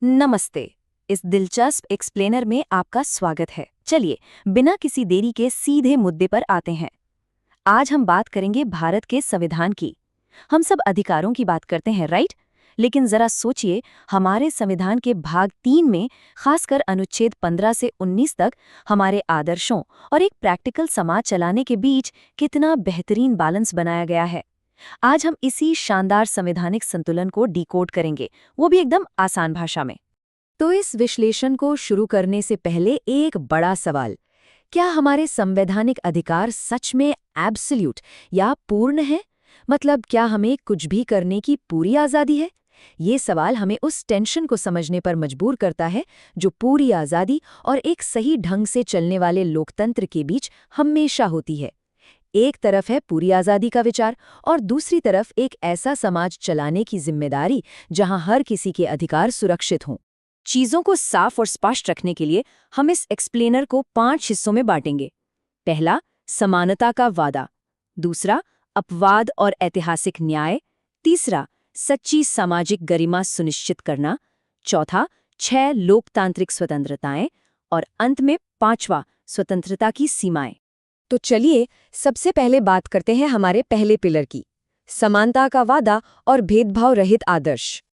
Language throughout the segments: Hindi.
नमस्ते। इस दिलचस्प एक्सप्लेनर में आपका स्वागत है। चलिए, बिना किसी देरी के सीधे मुद्दे पर आते हैं। आज हम बात करेंगे भारत के संविधान की। हम सब अधिकारों की बात करते हैं, राइट? लेकिन जरा सोचिए, हमारे संविधान के भाग 3 में, खासकर अनुच्छेद 15 से 19 तक, हमारे आदर्शों और एक प्रैक्टिकल समाज चलाने के बीच कितना बेहतरीन बैलेंस बनाया गया है। आज हम इसी शानदार संवैधानिक संतुलन को डिकोड करेंगे, वो भी एकदम आसान भाषा में। तो इस विश्लेषण को शुरू करने से पहले एक बड़ा सवाल, क्या हमारे संवैधानिक अधिकार सच में एब्सोल्यूट या पूर्ण है? मतलब क्या हमें कुछ भी करने की पूरी आज़ादी है? ये सवाल हमें उस टेंशन को समझने पर मजबूर करता है जो पूरी आज़ादी और एक सही ढंग से चलने वाले लोकतंत्र के बीच हमेशा होती है। एक तरफ है पूरी आज़ादी का विचार और दूसरी तरफ एक ऐसा समाज चलाने की जिम्मेदारी जहां हर किसी के अधिकार सुरक्षित हों। चीज़ों को साफ और स्पष्ट रखने के लिए हम इस एक्सप्लेनर को 5 हिस्सों में बांटेंगे। पहला, समानता का वादा। दूसरा, अपवाद और ऐतिहासिक न्याय। तीसरा, सच्ची सामाजिक गरिमा सुनिश्चित करना। चौथा, 6 लोकतांत्रिक स्वतंत्रताएं। और अंत में 5वां, स्वतंत्रता की सीमाएं। तो चलिए, सबसे पहले बात करते हैं हमारे पहले पिलर की, समानता का वादा और भेदभाव रहित आदर्श।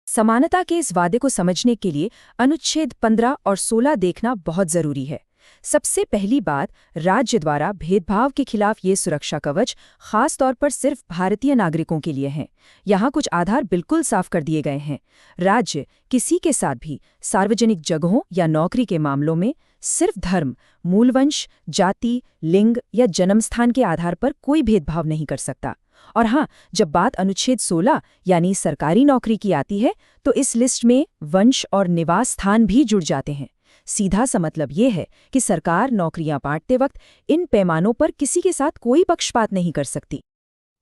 समानता के इस वादे को समझने के लिए अनुच्छेद 15 और 16 देखना बहुत जरूरी है। सबसे पहली बात, राज्य द्वारा भेदभाव के खिलाफ ये सुरक्षा कवच खास तौर पर सिर्फ भारतीय नागरिकों के लिए हैं। यहाँ कुछ आधार बिल्कुल साफ कर दिए गए हैं। राज्य किसी के साथ भी सार्वजनिक जगहों या नौकरी के मामलों में सिर्फ धर्म, मूलवंश, जाति, लिंग या जन्मस्थान के आधार पर कोई भेदभाव नहीं कर सकता। और हाँ, जब बात अनुच्छेद 16 यानी सरकारी नौकरी की आती है, तो इस लिस्ट में वंश और निवास स्थान भी जुड़ जाते हैं। सीधा सा मतलब ये है कि सरकार नौकरियां बांटते वक्त इन पैमानों पर किसी के साथ कोई पक्षपात नहीं कर सकती।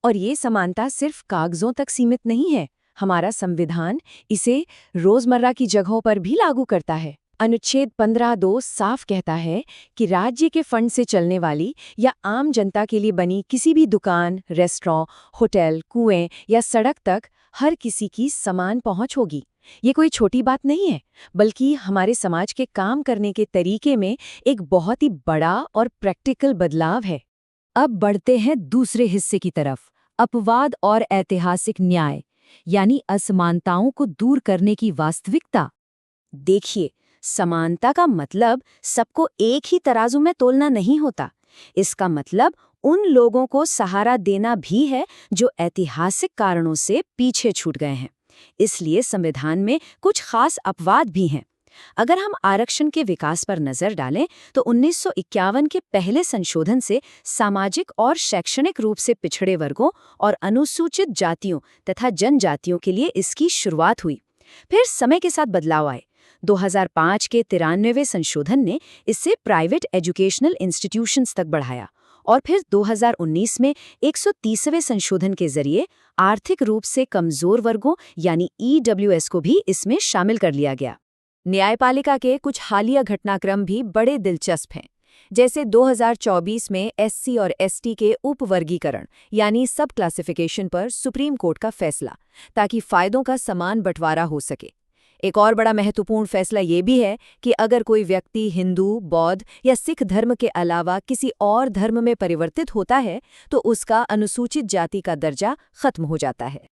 और ये समानता सिर्फ कागजों तक सीमित नहीं है। हमारा संविधान इसे रोजमर्रा की जगहों पर भी लागू करता है। अनुच्छेद 15(2) साफ कहता है कि राज्य के फंड से चलने वाली या आम जनता के लिए बनी किसी भी दुकान, रेस्टोरेंट, होटल, कुएं या सड़क तक हर किसी की समान पहुंच होगी। ये कोई छोटी बात नहीं है, बल्कि हमारे समाज के काम करने के तरीके में एक बहुत ही बड़ा और प्रैक्टिकल बदलाव है। अब बढ़ते हैं दूसरे हिस्से की तरफ, अपवाद और ऐतिहासिक न्याय, यानी असमानताओं को दूर करने की वास्तविकता। देखिए, समानता का मतलब सबको एक ही तराजू में तोलना नहीं होता। इसका मतलब उन लोगों को सहारा देना भी है जो ऐतिहासिक कारणों से पीछे छूट गए हैं। इसलिए संविधान में कुछ खास अपवाद भी हैं। अगर हम आरक्षण के विकास पर नजर डालें तो 1951 के पहले संशोधन से सामाजिक और शैक्षणिक रूप से पिछड़े वर्गों और अनुसूचित जातियों तथा जनजातियों के लिए इसकी शुरुआत हुई। फिर समय के साथ बदलाव आए। 2005 के 93वें संशोधन ने इसे प्राइवेट एजुकेशनल इंस्टीट्यूशंस तक बढ़ाया और फिर 2019 में 130वें संशोधन के जरिए आर्थिक रूप से कमजोर वर्गों यानी EWS को भी इसमें शामिल कर लिया गया। न्यायपालिका के कुछ हालिया घटनाक्रम भी बड़े दिलचस्प हैं। जैसे 2024 में SC और ST के उपवर्गीकरण यानी सब क्लासिफिकेशन पर सुप्रीम कोर्ट का फैसला, ताकि फायदों का समान बंटवारा हो सके। एक और बड़ा महत्वपूर्ण फैसला ये भी है कि अगर कोई व्यक्ति हिंदू, बौद्ध या सिख धर्म के अलावा किसी और धर्म में परिवर्तित होता है तो उसका अनुसूचित जाति का दर्जा खत्म हो जाता है।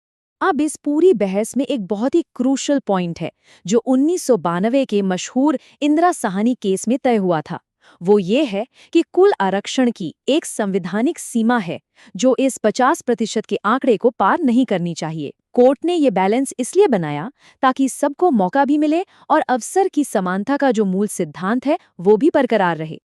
अब इस पूरी बहस में एक बहुत ही क्रूशल पॉइंट है जो 1992 के मशहूर इंदिरा साहनी केस में तय हुआ था। वो ये है कि कुल आरक्षण की एक संवैधानिक सीमा है जो इस 50% के आंकड़े को पार नहीं करनी चाहिए। कोर्ट ने ये बैलेंस इसलिए बनाया ताकि सबको मौका भी मिले और अवसर की समानता का जो मूल सिद्धांत है वो भी बरकरार रहे।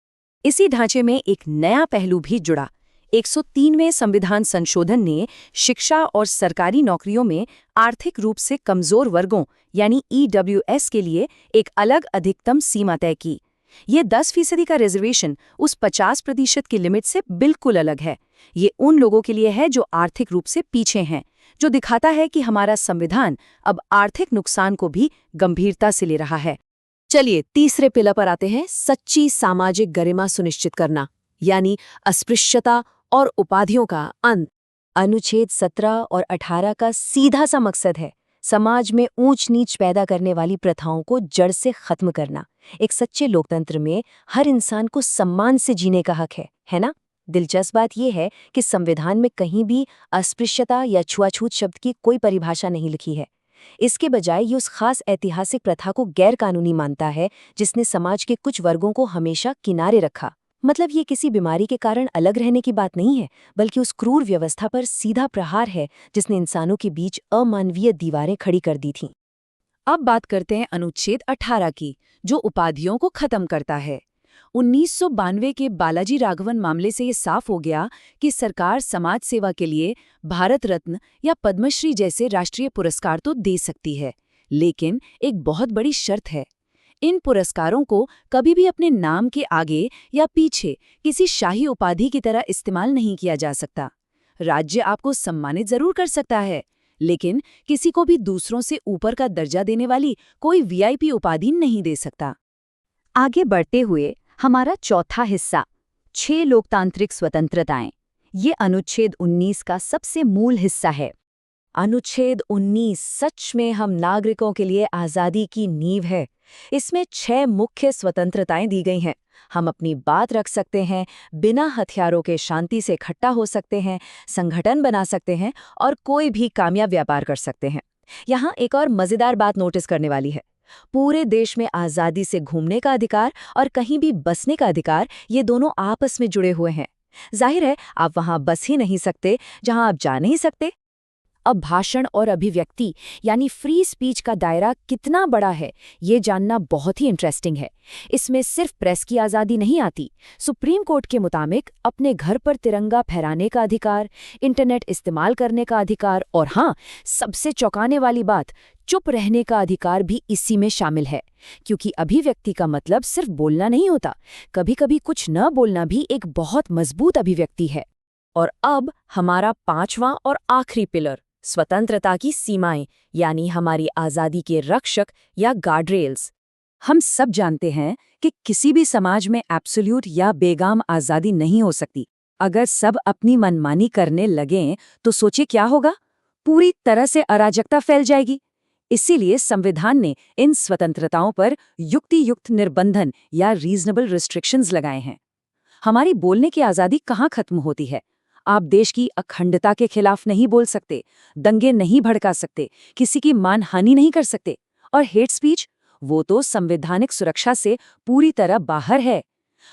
इसी ढांचे में एक नया पहलू भी जुड़ा। 103वें संविधान संशोधन ने शिक्षा और सरकारी नौकरियों में आर्थिक रूप से कमजोर वर्गों यानी EWS के लिए एक अलग अधिकतम सीमा तय की। ये 10% का रिजर्वेशन उस 50% की लिमिट से बिल्कुल अलग है। ये उन लोगों के लिए है जो आर्थिक रूप से पीछे हैं, जो दिखाता है कि हमारा संविधान अब आर्थिक नुकसान को भी गंभीरता से ले रहा है। चलिए, तीसरे पिलर पर आते हैं, सच्ची सामाजिक गरिमा सुनिश्चित करना, यानी अस्पृश्यता और उपाधियों का अंत। अनुच्छेद 17 और 18 का सीधा सा मकसद है समाज में ऊंच नीच पैदा करने वाली प्रथाओं को जड़ से खत्म करना। एक सच्चे लोकतंत्र में हर इंसान को सम्मान से जीने का हक है ना? दिलचस्प बात यह है कि संविधान में कहीं भी अस्पृश्यता या छुआछूत शब्द की कोई परिभाषा नहीं लिखी है। इसके बजाय ये उस खास ऐतिहासिक प्रथा को गैर कानूनी मानता है जिसने समाज के कुछ वर्गों को हमेशा किनारे रखा। मतलब ये किसी बीमारी के कारण अलग रहने की बात नहीं है, बल्कि उस क्रूर व्यवस्था पर सीधा प्रहार है जिसने इंसानों के बीच अमानवीय दीवारें खड़ी कर दी थीं। अब बात करते हैं अनुच्छेद 18 की, जो उपाधियों को खत्म करता है। 1992 के बालाजी राघवन मामले से ये साफ हो गया कि सरकार समाज सेवा के लिए भारत रत्न या पद्मश्री जैसे राष्ट्रीय पुरस्कार तो दे सकती है, लेकिन एक बहुत बड़ी शर्त है। इन पुरस्कारों को कभी भी अपने नाम के आगे या पीछे किसी शाही उपाधि की तरह इस्तेमाल नहीं किया जा सकता। राज्य आपको सम्मानित जरूर कर सकता है, लेकिन किसी को भी दूसरों से ऊपर का दर्जा देने वाली कोई वीआईपी उपाधि नहीं दे सकता। आगे बढ़ते हुए हमारा चौथा हिस्सा, 6 लोकतांत्रिक स्वतंत्रताएं। ये अनुच्छेद 19 का सबसे मूल हिस्सा है। अनुच्छेद 19 सच में हम नागरिकों के लिए आज़ादी की नींव है। इसमें 6 मुख्य स्वतंत्रताएं दी गई हैं। हम अपनी बात रख सकते हैं, बिना हथियारों के शांति से इकट्ठा हो सकते हैं, संगठन बना सकते हैं और कोई भी कामयाब व्यापार कर सकते हैं। यहाँ एक और मज़ेदार बात नोटिस करने वाली है। पूरे देश में आज़ादी से घूमने का अधिकार और कहीं भी बसने का अधिकार, ये दोनों आपस में जुड़े हुए हैं। जाहिर है आप वहाँ बस ही नहीं सकते जहाँ आप जा नहीं सकते। अब भाषण और अभिव्यक्ति यानी फ्री स्पीच का दायरा कितना बड़ा है, ये जानना बहुत ही इंटरेस्टिंग है। इसमें सिर्फ प्रेस की आज़ादी नहीं आती। सुप्रीम कोर्ट के मुताबिक अपने घर पर तिरंगा फहराने का अधिकार, इंटरनेट इस्तेमाल करने का अधिकार और हाँ, सबसे चौंकाने वाली बात, चुप रहने का अधिकार भी इसी में शामिल है। क्योंकि अभिव्यक्ति का मतलब सिर्फ बोलना नहीं होता, कभी-कभी कुछ न बोलना भी एक बहुत मजबूत अभिव्यक्ति है। और अब हमारा 5वां और आखिरी पिलर, स्वतंत्रता की सीमाएं, यानी हमारी आज़ादी के रक्षक या गार्डरेल्स। हम सब जानते हैं कि किसी भी समाज में एब्सोल्यूट या बेगाम आज़ादी नहीं हो सकती। अगर सब अपनी मनमानी करने लगें तो सोचिए क्या होगा? पूरी तरह से अराजकता फैल जाएगी। इसीलिए संविधान ने इन स्वतंत्रताओं पर युक्तियुक्त निर्बंधन या रीजनेबल रिस्ट्रिक्शंस लगाए हैं। हमारी बोलने की आज़ादी कहाँ खत्म होती है? आप देश की अखंडता के खिलाफ नहीं बोल सकते, दंगे नहीं भड़का सकते, किसी की मानहानि नहीं कर सकते। और हेट स्पीच, वो तो संवैधानिक सुरक्षा से पूरी तरह बाहर है।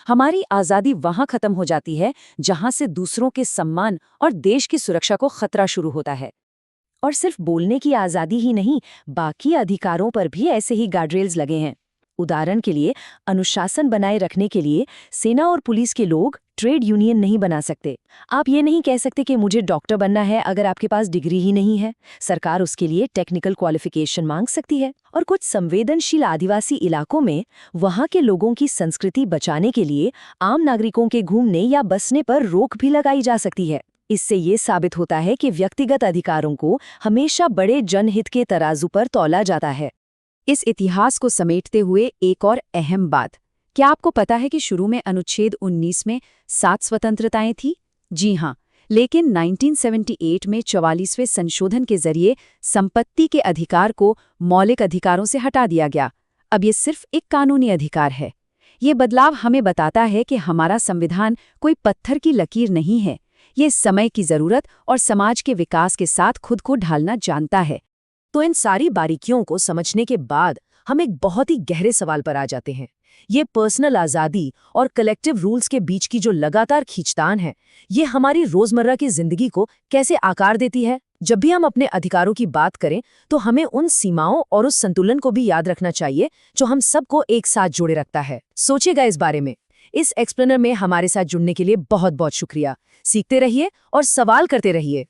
हमारी आज़ादी वहाँ खत्म हो जाती है जहाँ से दूसरों के सम्मान और देश की सुरक्षा को खतरा शुरू होता है। और सिर्फ बोलने की आज़ादी ही नहीं, बाकी अधिकारों पर भी ऐसे ही गार्डरेल्स लगे हैं। उदाहरण के लिए, अनुशासन बनाए रखने के लिए सेना और पुलिस के लोग ट्रेड यूनियन नहीं बना सकते। आप ये नहीं कह सकते कि मुझे डॉक्टर बनना है अगर आपके पास डिग्री ही नहीं है। सरकार उसके लिए टेक्निकल क्वालिफिकेशन मांग सकती है। और कुछ संवेदनशील आदिवासी इलाकों में वहाँ के लोगों की संस्कृति बचाने के लिए आम नागरिकों के घूमने या बसने पर रोक भी लगाई जा सकती है। इससे ये साबित होता है कि व्यक्तिगत अधिकारों को हमेशा बड़े जनहित के तराजू पर तौला जाता है। इस इतिहास को समेटते हुए एक और अहम बात, क्या आपको पता है कि शुरू में अनुच्छेद 19 में 7 स्वतंत्रताएं थी? जी हाँ, लेकिन 1978 में 44वें संशोधन के जरिए संपत्ति के अधिकार को मौलिक अधिकारों से हटा दिया गया। अब ये सिर्फ एक कानूनी अधिकार है। ये बदलाव हमें बताता है कि हमारा संविधान कोई पत्थर की लकीर नहीं है। ये समय की जरूरत और समाज के विकास के साथ खुद को ढालना जानता है। तो इन सारी बारीकियों को समझने के बाद हम एक बहुत ही गहरे सवाल पर आ जाते हैं। ये पर्सनल आज़ादी और कलेक्टिव रूल्स के बीच की जो लगातार खींचतान है, ये हमारी रोजमर्रा की जिंदगी को कैसे आकार देती है? जब भी हम अपने अधिकारों की बात करें तो हमें उन सीमाओं और उस संतुलन को भी याद रखना चाहिए जो हम सबको एक साथ जोड़े रखता है। सोचिएगा इस बारे में। इस एक्सप्लेनर में हमारे साथ जुड़ने के लिए बहुत बहुत शुक्रिया। सीखते रहिए और सवाल करते रहिए।